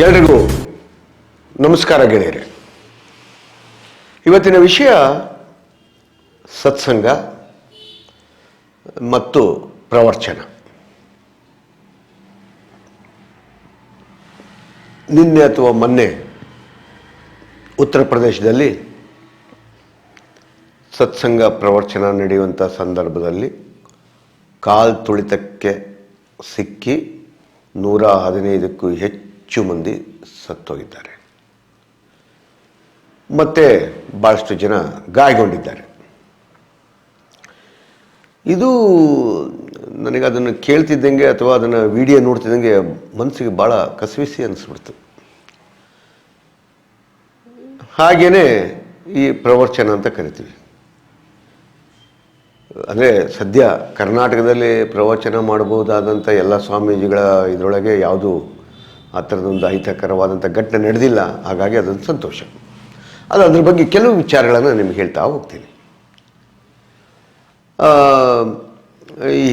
ಎಲ್ರಿಗೂ ನಮಸ್ಕಾರ ಗೆಳೆಯರೆ. ಇವತ್ತಿನ ವಿಷಯ ಸತ್ಸಂಗ ಮತ್ತು ಪ್ರವಚನ. ನಿನ್ನೆ ಅಥವಾ ಮೊನ್ನೆ ಉತ್ತರ ಪ್ರದೇಶದಲ್ಲಿ ಸತ್ಸಂಗ ಪ್ರವಚನ ನಡೆಯುವಂಥ ಸಂದರ್ಭದಲ್ಲಿ ಕಾಲು ತುಳಿತಕ್ಕೆ ಸಿಕ್ಕಿ 115ಕ್ಕೂ ಹೆಚ್ಚು ಮಂದಿ ಸತ್ತೋಗಿದ್ದಾರೆ. ಮತ್ತೆ ಭಾಳಷ್ಟು ಜನ ಗಾಯಗೊಂಡಿದ್ದಾರೆ. ಇದು ನನಗೆ ಅದನ್ನು ಕೇಳ್ತಿದ್ದಂಗೆ ಅಥವಾ ಅದನ್ನು ವಿಡಿಯೋ ನೋಡ್ತಿದ್ದಂಗೆ ಮನಸ್ಸಿಗೆ ಭಾಳ ಕಸವಿಸಿ ಅನ್ನಿಸ್ಬಿಡ್ತು. ಹಾಗೆಯೇ ಈ ಪ್ರವಚನ ಅಂತ ಕರಿತೀವಿ. ಅಂದರೆ ಸದ್ಯ ಕರ್ನಾಟಕದಲ್ಲಿ ಪ್ರವಚನ ಮಾಡಬಹುದಾದಂಥ ಎಲ್ಲ ಸ್ವಾಮೀಜಿಗಳ ಇದರೊಳಗೆ ಯಾವುದೂ ಆ ಥರದೊಂದು ಅಹಿತಕರವಾದಂಥ ಘಟನೆ ನಡೆದಿಲ್ಲ. ಹಾಗಾಗಿ ಅದೊಂದು ಸಂತೋಷ. ಅದ್ರ ಬಗ್ಗೆ ಕೆಲವು ವಿಚಾರಗಳನ್ನು ನಿಮಗೆ ಹೇಳ್ತಾ ಹೋಗ್ತೀನಿ.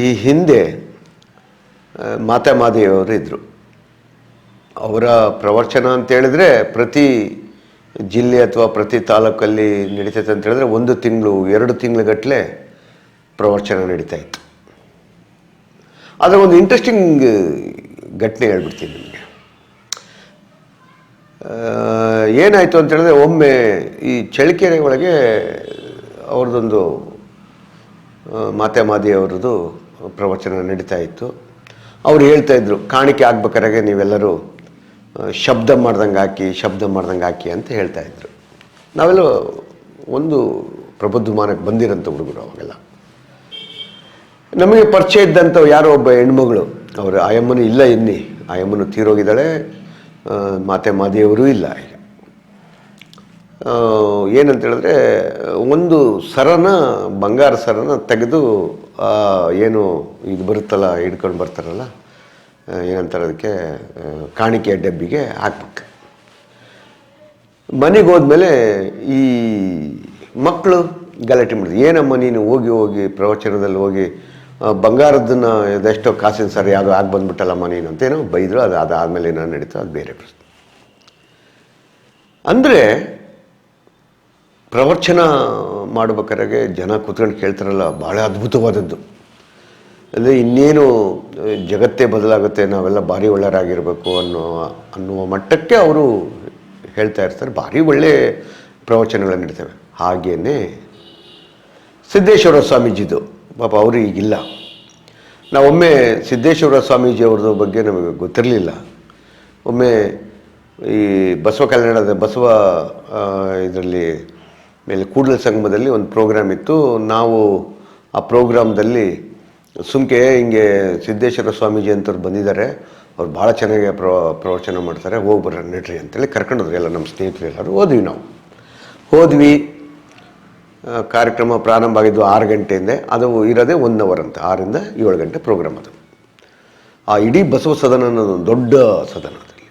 ಈ ಹಿಂದೆ ಮಾತಾಮಾದಿಯವರು ಇದ್ದರು. ಅವರ ಪ್ರವಚನ ಅಂತೇಳಿದ್ರೆ ಪ್ರತಿ ಜಿಲ್ಲೆ ಅಥವಾ ಪ್ರತಿ ತಾಲೂಕಲ್ಲಿ ನಡೀತೈತೆ ಅಂತ ಹೇಳಿದ್ರೆ 1 ತಿಂಗಳು 2 ತಿಂಗಳುಗಟ್ಟಲೆ ಪ್ರವಚನ ನಡೀತಾ ಇತ್ತು. ಅದರ ಒಂದು ಇಂಟ್ರೆಸ್ಟಿಂಗ್ ಘಟನೆ ಹೇಳ್ಬಿಡ್ತೀನಿ ನಿಮಗೆ. ಏನಾಯಿತು ಅಂತ ಹೇಳಿದ್ರೆ, ಒಮ್ಮೆ ಈ ಚಳ್ಳಕೆರೆ ಒಳಗೆ ಅವ್ರದ್ದೊಂದು ಮಾತಾಮಾದಿಯವರದ್ದು ಪ್ರವಚನ ನಡೀತಾ ಇತ್ತು. ಅವ್ರು ಹೇಳ್ತಾಯಿದ್ರು, ಕಾಣಿಕೆ ಆಗ್ಬೇಕಾದ್ರೆ ನೀವೆಲ್ಲರೂ ಶಬ್ದ ಮಾಡ್ದಂಗೆ ಹಾಕಿ ಅಂತ ಹೇಳ್ತಾಯಿದ್ರು. ನಾವೆಲ್ಲ ಒಂದು ಪ್ರಬುದ್ಧಮಾನಕ್ಕೆ ಬಂದಿರೋಂಥ ಹುಡುಗರು. ಅವಾಗೆಲ್ಲ ನಮಗೆ ಪರಿಚಯ ಇದ್ದಂಥ ಯಾರೋ ಒಬ್ಬ ಹೆಣ್ಮಗಳು, ಅವರು ಆಯಮ್ಮನೂ ಇಲ್ಲ, ಆಯಮ್ಮನು ತೀರೋಗಿದ್ದಾಳೆ, ಮಾತಾಮಾದಿಯವರು ಇಲ್ಲ. ಈಗ ಏನಂತ ಹೇಳಿದ್ರೆ, ಒಂದು ಬಂಗಾರ ಸರನ ತೆಗೆದು ಏನು ಇದು ಬರುತ್ತಲ್ಲ, ಹಿಡ್ಕೊಂಡು ಬರ್ತಾರಲ್ಲ, ಏನಂತಾರೆ ಅದಕ್ಕೆ, ಕಾಣಿಕೆ ಡಬ್ಬಿಗೆ ಹಾಕ್ಬೇಕು. ಮನೆಗೆ ಹೋದ್ಮೇಲೆ ಈ ಮಕ್ಕಳು ಗಲಾಟೆ ಮಾಡಿದ್ರು. ಏನಮ್ಮ ನೀನು ಹೋಗಿ ಪ್ರವಚನದಲ್ಲಿ ಹೋಗಿ ಬಂಗಾರದನ್ನು ಇದೆಷ್ಟೋ ಕಾಸಿನ ಸರ್ ಯಾವುದೋ ಆಗಿ ಬಂದ್ಬಿಟ್ಟಲ್ಲಮ್ಮ ನೀನು ಅಂತೇನೋ ಬೈದರು. ಅದಾದಮೇಲೆ ಏನೋ ನಡೀತು, ಅದು ಬೇರೆ ಪ್ರಶ್ನೆ. ಅಂದರೆ ಪ್ರವಚನ ಮಾಡ್ಬೇಕಾದ್ರೆ ಜನ ಕೂತ್ಕೊಂಡು ಕೇಳ್ತಾರಲ್ಲ, ಭಾಳ ಅದ್ಭುತವಾದದ್ದು. ಅಂದರೆ ಇನ್ನೇನು ಜಗತ್ತೇ ಬದಲಾಗುತ್ತೆ, ನಾವೆಲ್ಲ ಭಾರಿ ಒಳ್ಳೆಯರಾಗಿರಬೇಕು ಅನ್ನುವ ಮಟ್ಟಕ್ಕೆ ಅವರು ಹೇಳ್ತಾ ಇರ್ತಾರೆ. ಭಾರಿ ಒಳ್ಳೆಯ ಪ್ರವಚನಗಳು ನಡೀತವೆ. ಹಾಗೆಯೇ ಸಿದ್ದೇಶ್ವರ ಸ್ವಾಮೀಜಿದು ಪಾಪ ಅವರು ಈಗಿಲ್ಲ. ನಾವೊಮ್ಮೆ ಸಿದ್ದೇಶ್ವರ ಸ್ವಾಮೀಜಿಯವ್ರದ್ದು ಬಗ್ಗೆ ನಮಗೆ ಗೊತ್ತಿರಲಿಲ್ಲ. ಒಮ್ಮೆ ಈ ಬಸವ ಕಲ್ಯಾಣದ ಇದರಲ್ಲಿ ಮೇಲೆ ಕೂಡಲ ಸಂಗಮದಲ್ಲಿ ಒಂದು ಪ್ರೋಗ್ರಾಮ್ ಇತ್ತು. ನಾವು ಆ ಪ್ರೋಗ್ರಾಮ್ದಲ್ಲಿ ಹಿಂಗೆ ಸಿದ್ದೇಶ್ವರ ಸ್ವಾಮೀಜಿ ಅಂತವ್ರು ಬಂದಿದ್ದಾರೆ, ಅವ್ರು ಭಾಳ ಚೆನ್ನಾಗಿ ಪ್ರವಚನ ಮಾಡ್ತಾರೆ, ಹೋಗಿ ಬರ್ರ ನಡ್ರಿ ಅಂತೇಳಿ ಕರ್ಕೊಂಡೋದ್ರು. ಎಲ್ಲ ನಮ್ಮ ಸ್ನೇಹಿತರು ಎಲ್ಲರೂ ಹೋದ್ವಿ. ಕಾರ್ಯಕ್ರಮ ಪ್ರಾರಂಭ ಆಗಿದ್ದು 6 ಗಂಟೆಯಿಂದ. ಅದು ಇರೋದೇ 1 ಅವರ್ ಅಂತ, 6ರಿಂದ 7 ಗಂಟೆ ಪ್ರೋಗ್ರಾಮ್. ಅದು ಆ ಇಡೀ ಬಸವ ಸದನ ಅನ್ನೋದು ಒಂದು ದೊಡ್ಡ ಸದನ. ಅದರಲ್ಲಿ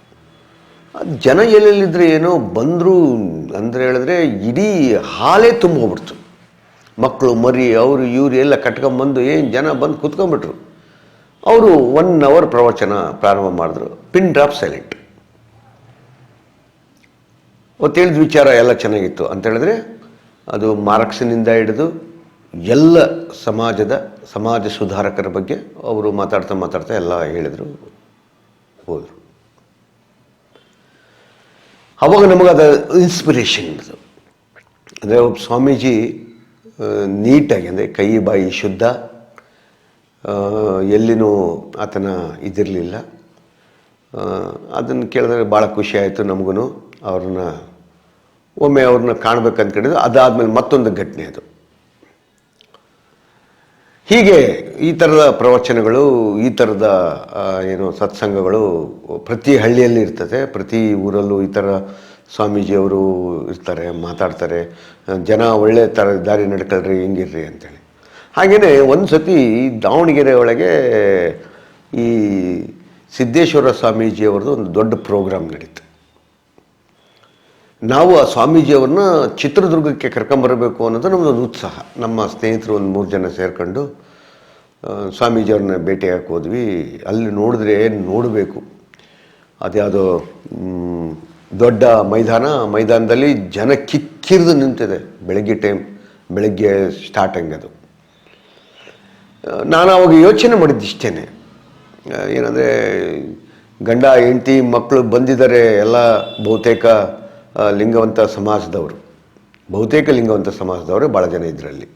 ಜನ ಎಲ್ಲೆಲ್ಲಿದ್ರೆ ಏನೋ ಬಂದರು ಅಂದರೆ ಹೇಳಿದ್ರೆ ಇಡೀ ಹಾಲೇ ತುಂಬೋಗ್ಬಿಡ್ತು. ಮಕ್ಕಳು ಮರಿ ಅವರು ಇವರು ಎಲ್ಲ ಕಟ್ಕೊಂಬಂದು ಜನ ಬಂದು ಕೂತ್ಕೊಂಡ್ಬಿಟ್ರು. ಅವರು 1 ಅವರ್ ಪ್ರವಚನ ಪ್ರಾರಂಭ ಮಾಡಿದ್ರು. Pin drop silent. ತಿಳಿದ ವಿಚಾರ ಎಲ್ಲ ಚೆನ್ನಾಗಿತ್ತು ಅಂತ ಹೇಳಿದ್ರೆ, ಅದು ಮಾರ್ಕ್ಸಿನಿಂದ ಹಿಡಿದು ಎಲ್ಲ ಸಮಾಜ ಸುಧಾರಕರ ಬಗ್ಗೆ ಅವರು ಮಾತಾಡ್ತಾ ಎಲ್ಲ ಹೇಳಿದರು, ಹೋದರು. ಅವಾಗ ನಮಗದ ಇನ್ಸ್ಪಿರೇಷನ್ ಅದು. ಅಂದರೆ ಒಬ್ಬ ಸ್ವಾಮೀಜಿ ನೀಟಾಗಿ, ಅಂದರೆ ಕೈ ಬಾಯಿ ಶುದ್ಧ, ಎಲ್ಲಿನೂ ಆತನ ಇದಿರಲಿಲ್ಲ. ಅದನ್ನು ಕೇಳಿದ್ರೆ ಭಾಳ ಖುಷಿ ಆಯಿತು ನಮಗೂ. ಒಮ್ಮೆ ಅವ್ರನ್ನ ಕಾಣಬೇಕಂದ್ಕೊಂಡಿದ್ದು. ಅದಾದಮೇಲೆ ಮತ್ತೊಂದು ಘಟನೆ ಅದು. ಹೀಗೆ ಈ ಥರದ ಪ್ರವಚನಗಳು, ಈ ಥರದ ಸತ್ಸಂಗಗಳು ಪ್ರತಿ ಹಳ್ಳಿಯಲ್ಲಿ ಇರ್ತದೆ. ಪ್ರತಿ ಊರಲ್ಲೂ ಈ ಥರ ಸ್ವಾಮೀಜಿಯವರು ಇರ್ತಾರೆ, ಮಾತಾಡ್ತಾರೆ. ಜನ ಒಳ್ಳೆ ದಾರಿ ನಡ್ಕೊಳ್ರಿ, ಹಿಂಗಿರ್ರಿ ಅಂತೇಳಿ. ಹಾಗೆಯೇ ಒಂದು ಸತಿ ದಾವಣಗೆರೆ ಒಳಗೆ ಈ ಸಿದ್ದೇಶ್ವರ ಸ್ವಾಮೀಜಿಯವ್ರದ್ದು ಒಂದು ದೊಡ್ಡ ಪ್ರೋಗ್ರಾಮ್ ನಡೀತು. ನಾವು ಆ ಸ್ವಾಮೀಜಿಯವ್ರನ್ನ ಚಿತ್ರದುರ್ಗಕ್ಕೆ ಕರ್ಕೊಂಬರಬೇಕು ಅನ್ನೋದು ನಮ್ಮದೊಂದು ಉತ್ಸಾಹ. ನಮ್ಮ ಸ್ನೇಹಿತರು ಒಂದು 3 ಜನ ಸೇರಿಕೊಂಡು ಸ್ವಾಮೀಜಿಯವ್ರನ್ನ ಭೇಟಿಯಾಗಿ ಹೋದ್ವಿ. ಅಲ್ಲಿ ನೋಡಿದ್ರೆ ನೋಡಬೇಕು, ಅದ್ಯಾವುದೋ ದೊಡ್ಡ ಮೈದಾನದಲ್ಲಿ ಜನ ಕಿಕ್ಕಿರಿದು ನಿಂತಿದೆ. ಬೆಳಗ್ಗೆ ಸ್ಟಾರ್ಟಿಂಗ್ ಅದು. ನಾನು ಅವಾಗ ಯೋಚನೆ ಮಾಡಿದ್ದಿಷ್ಟೇ, ಏನಂದರೆ ಗಂಡ ಹೆಂಡತಿ ಮಕ್ಕಳು ಬಂದಿದ್ದಾರೆ, ಎಲ್ಲ ಬಹುತೇಕ ಲಿಂಗವಂತ ಸಮಾಜದವರು ಭಾಳ ಜನ ಇದರಲ್ಲಿ.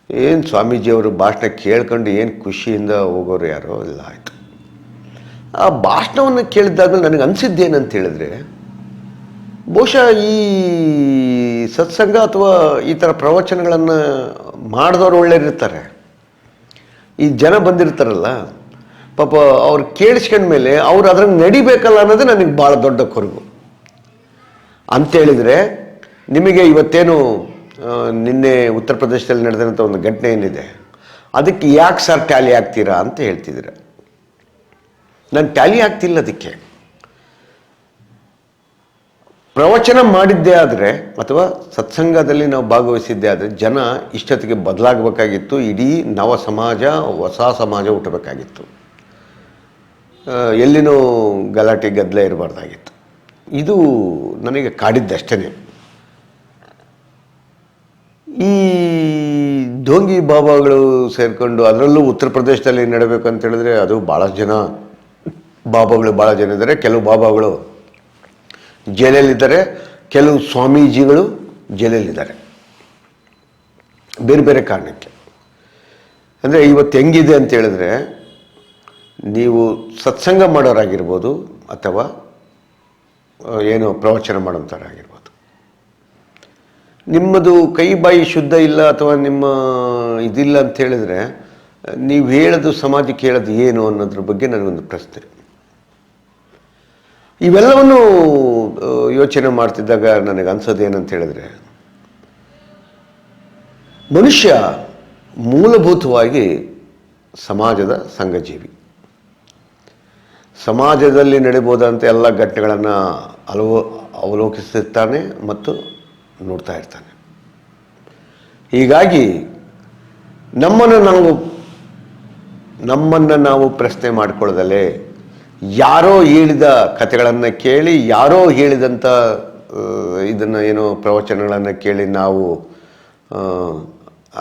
ಏನು ಸ್ವಾಮೀಜಿಯವರು ಭಾಷಣ ಕೇಳ್ಕೊಂಡು ಏನು ಖುಷಿಯಿಂದ ಹೋಗೋರು ಯಾರೋ ಇಲ್ಲ. ಆಯಿತು. ಆ ಭಾಷಣವನ್ನು ಕೇಳಿದಾಗಲೂ ನನಗೆ ಅನಿಸಿದ್ದೇನಂತ ಹೇಳಿದ್ರೆ, ಬಹುಶಃ ಈ ಸತ್ಸಂಗ ಅಥವಾ ಈ ಥರ ಪ್ರವಚನಗಳನ್ನು ಮಾಡಿದವರು ಒಳ್ಳೆಯರಿರ್ತಾರೆ. ಈ ಜನ ಬಂದಿರ್ತಾರಲ್ಲ ಪಾಪ, ಅವ್ರು ಕೇಳಿಸ್ಕೊಂಡ್ಮೇಲೆ ಅವ್ರು ಅದ್ರಾಗ ನಡಿಬೇಕಲ್ಲ ಅನ್ನೋದು ನನಗೆ ಭಾಳ ದೊಡ್ಡ ಕೊರಗು. ಅಂತೇಳಿದರೆ ನಿಮಗೆ ಇವತ್ತೇನು ನಿನ್ನೆ ಉತ್ತರ ಪ್ರದೇಶದಲ್ಲಿ ನಡೆದಂಥ ಒಂದು ಘಟನೆ ಏನಿದೆ, ಅದಕ್ಕೆ ಯಾಕೆ ಸರ್ ಟ್ಯಾಲಿ ಆಗ್ತೀರಾ ಅಂತ ಹೇಳ್ತಿದ್ದೀರ. ನಾನು ಟ್ಯಾಲಿ ಆಗ್ತಿಲ್ಲ. ಅದಕ್ಕೆ ಪ್ರವಚನ ಮಾಡಿದ್ದೇ ಆದರೆ ಅಥವಾ ಸತ್ಸಂಗದಲ್ಲಿ ನಾವು ಭಾಗವಹಿಸಿದ್ದೇ ಆದರೆ ಜನ ಇಷ್ಟೊತ್ತಿಗೆ ಬದಲಾಗಬೇಕಾಗಿತ್ತು. ಇಡೀ ನವ ಸಮಾಜ, ಹೊಸ ಸಮಾಜ ಹುಟ್ಟಬೇಕಾಗಿತ್ತು. ಎಲ್ಲಿನೂ ಗಲಾಟೆ ಗದ್ದಲ ಇರಬಾರ್ದಾಗಿತ್ತು. ಇದು ನನಗೆ ಕಾಡಿದ್ದಷ್ಟೇ. ಈ ಢೋಂಗಿ ಬಾಬಾಗಳು ಸೇರಿಕೊಂಡು, ಅದರಲ್ಲೂ ಉತ್ತರ ಪ್ರದೇಶದಲ್ಲಿ ನಡಬೇಕು ಅಂತ ಹೇಳಿದ್ರೆ ಅದು ಭಾಳ ಜನ ಇದ್ದಾರೆ. ಕೆಲವು ಬಾಬಾಗಳು ಜೈಲಲ್ಲಿದ್ದಾರೆ, ಕೆಲವು ಸ್ವಾಮೀಜಿಗಳು ಜೈಲಲ್ಲಿದ್ದಾರೆ, ಬೇರೆ ಬೇರೆ ಕಾರಣಕ್ಕೆ. ಅಂದರೆ ಇವತ್ತು ಹೆಂಗಿದೆ ಅಂತ ಹೇಳಿದ್ರೆ, ನೀವು ಸತ್ಸಂಗ ಮಾಡೋರಾಗಿರ್ಬೋದು ಅಥವಾ ಏನು ಪ್ರವಚನ ಮಾಡೋಂಥವ್ರಾಗಿರ್ಬೋದು, ನಿಮ್ಮದು ಕೈ ಬಾಯಿ ಶುದ್ಧ ಇಲ್ಲ ಅಥವಾ ನಿಮ್ಮ ಇದಿಲ್ಲ ಅಂತ ಹೇಳಿದ್ರೆ ನೀವು ಹೇಳೋದು ಸಮಾಜಕ್ಕೆ ಹೇಳೋದು ಏನು ಅನ್ನೋದ್ರ ಬಗ್ಗೆ ನನಗೊಂದು ಪ್ರಶ್ನೆ. ಇವೆಲ್ಲವನ್ನು ಯೋಚನೆ ಮಾಡ್ತಿದ್ದಾಗ ನನಗೆ ಅನ್ಸೋದು ಏನಂತ ಹೇಳಿದ್ರೆ, ಮನುಷ್ಯ ಮೂಲಭೂತವಾಗಿ ಸಮಾಜದ ಸಂಘಜೀವಿ. ಸಮಾಜದಲ್ಲಿ ನಡೀಬೋದಂತ ಎಲ್ಲ ಘಟನೆಗಳನ್ನು ಅವಲೋಕಿಸುತ್ತಾನೆ ಮತ್ತು ನೋಡ್ತಾ ಇರ್ತಾನೆ. ಹೀಗಾಗಿ ನಮ್ಮನ್ನು ನಾವು ಪ್ರಶ್ನೆ ಮಾಡಿಕೊಳ್ಳದಲೇ ಯಾರೋ ಹೇಳಿದ ಕಥೆಗಳನ್ನು ಕೇಳಿ, ಯಾರೋ ಹೇಳಿದಂಥ ಇದನ್ನು ಏನೋ ಪ್ರವಚನಗಳನ್ನು ಕೇಳಿ ನಾವು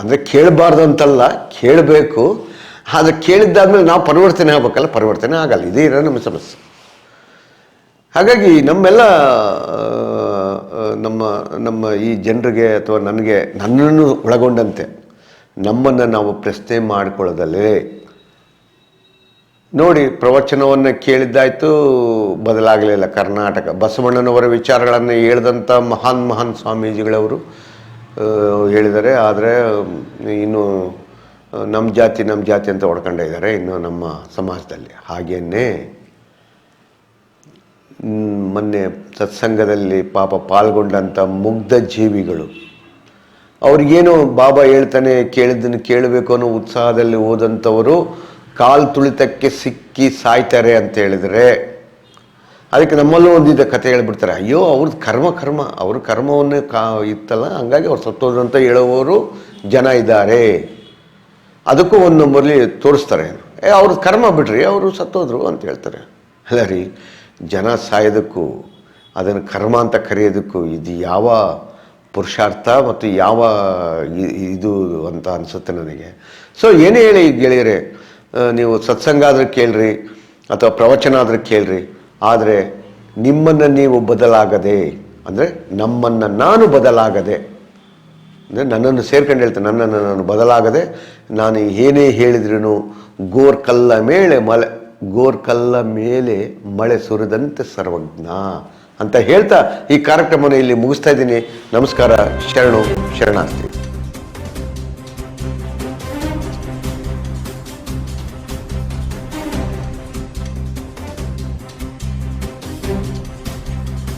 ಅಂದರೆ ಕೇಳಬಾರ್ದು ಅಂತಲ್ಲ, ಕೇಳಬೇಕು. ಆದರೆ ಕೇಳಿದ್ದಾದ್ಮೇಲೆ ನಾವು ಪರಿವರ್ತನೆ ಆಗಬೇಕಲ್ಲ, ಪರಿವರ್ತನೆ ಆಗಲ್ಲ. ಇದೇ ಇರೋ ನಮ್ಮ ಸಮಸ್ಯೆ. ಹಾಗಾಗಿ ನಮ್ಮ ಈ ಜನರಿಗೆ ಅಥವಾ ನನ್ನನ್ನು ಒಳಗೊಂಡಂತೆ ನಮ್ಮನ್ನು ನಾವು ಪ್ರಶ್ನೆ ಮಾಡಿಕೊಳ್ಳದಲ್ಲೇ ನೋಡಿ, ಪ್ರವಚನವನ್ನು ಕೇಳಿದ್ದಾಯಿತು, ಬದಲಾಗಲಿಲ್ಲ. ಕರ್ನಾಟಕ ಬಸವಣ್ಣನವರ ವಿಚಾರಗಳನ್ನು ಹೇಳಿದಂಥ ಮಹಾನ್ ಸ್ವಾಮೀಜಿಗಳವರು ಹೇಳಿದ್ದಾರೆ. ಆದರೆ ಇನ್ನು ನಮ್ಮ ಜಾತಿ ಅಂತ ಹೊಡ್ಕೊಂಡಿದ್ದಾರೆ ಇನ್ನು ನಮ್ಮ ಸಮಾಜದಲ್ಲಿ. ಹಾಗೆಯೇ ಮೊನ್ನೆ ಸತ್ಸಂಗದಲ್ಲಿ ಪಾಪ ಪಾಲ್ಗೊಂಡಂಥ ಮುಗ್ಧ ಜೀವಿಗಳು, ಅವ್ರಿಗೇನು ಬಾಬಾ ಹೇಳ್ತಾನೆ ಕೇಳಿದ್ದನ್ನು ಕೇಳಬೇಕು ಅನ್ನೋ ಉತ್ಸಾಹದಲ್ಲಿ ಹೋದಂಥವರು ಕಾಲು ತುಳಿತಕ್ಕೆ ಸಿಕ್ಕಿ ಸಾಯ್ತಾರೆ ಅಂತ ಹೇಳಿದರೆ, ಅದಕ್ಕೆ ನಮ್ಮಲ್ಲೂ ಒಂದಿದ್ದ ಕಥೆ ಹೇಳ್ಬಿಡ್ತಾರೆ, ಅಯ್ಯೋ ಅವ್ರದ್ದು ಕರ್ಮ ಅವ್ರ ಕರ್ಮವನ್ನೇ ಇತ್ತಲ್ಲ, ಹಂಗಾಗಿ ಅವ್ರು ಸತ್ತೋದ್ರು ಅಂತ ಹೇಳೋವರು ಜನ ಇದ್ದಾರೆ. ಅದಕ್ಕೂ ಒಂದು ಮೊದಲು ತೋರಿಸ್ತಾರೆ, ಅವ್ರದ್ದು ಕರ್ಮ ಬಿಡ್ರಿ, ಅವರು ಸತ್ತೋದ್ರು ಅಂತ ಹೇಳ್ತಾರೆ. ಅಲ್ಲ ರೀ, ಜನ ಸಾಯೋದಕ್ಕೂ ಅದನ್ನು ಕರ್ಮ ಅಂತ ಕರೆಯೋದಕ್ಕೂ ಇದು ಯಾವ ಪುರುಷಾರ್ಥ ಮತ್ತು ಯಾವ ಇದು ಅಂತ ಅನಿಸುತ್ತೆ ನನಗೆ. ಸೊ ಏನೇ ಹೇಳಿ ಗೆಳೆಯರೆ, ನೀವು ಸತ್ಸಂಗ ಆದರೂ ಕೇಳ್ರಿ ಅಥವಾ ಪ್ರವಚನ ಆದರೂ ಕೇಳ್ರಿ, ಆದರೆ ನಿಮ್ಮನ್ನು ನೀವು ಬದಲಾಗದೆ, ಅಂದರೆ ನಮ್ಮನ್ನು ನಾನು ಬದಲಾಗದೆ, ಅಂದರೆ ನನ್ನನ್ನು ಸೇರ್ಕೊಂಡು ಹೇಳ್ತೇನೆ, ನನ್ನನ್ನು ನಾನು ಬದಲಾಗದೆ, ನಾನು ಏನೇ ಹೇಳಿದ್ರೂ ಗೋರ್ಕಲ್ಲ ಮೇಲೆ ಮಳೆ ಸುರಿದಂತೆ ಸರ್ವಜ್ಞ ಅಂತ ಹೇಳ್ತಾ ಈ ಕಾರ್ಯಕ್ರಮವನ್ನು ಇಲ್ಲಿ ಮುಗಿಸ್ತಾ ಇದ್ದೀನಿ. ನಮಸ್ಕಾರ, ಶರಣಾರ್ಥಿ.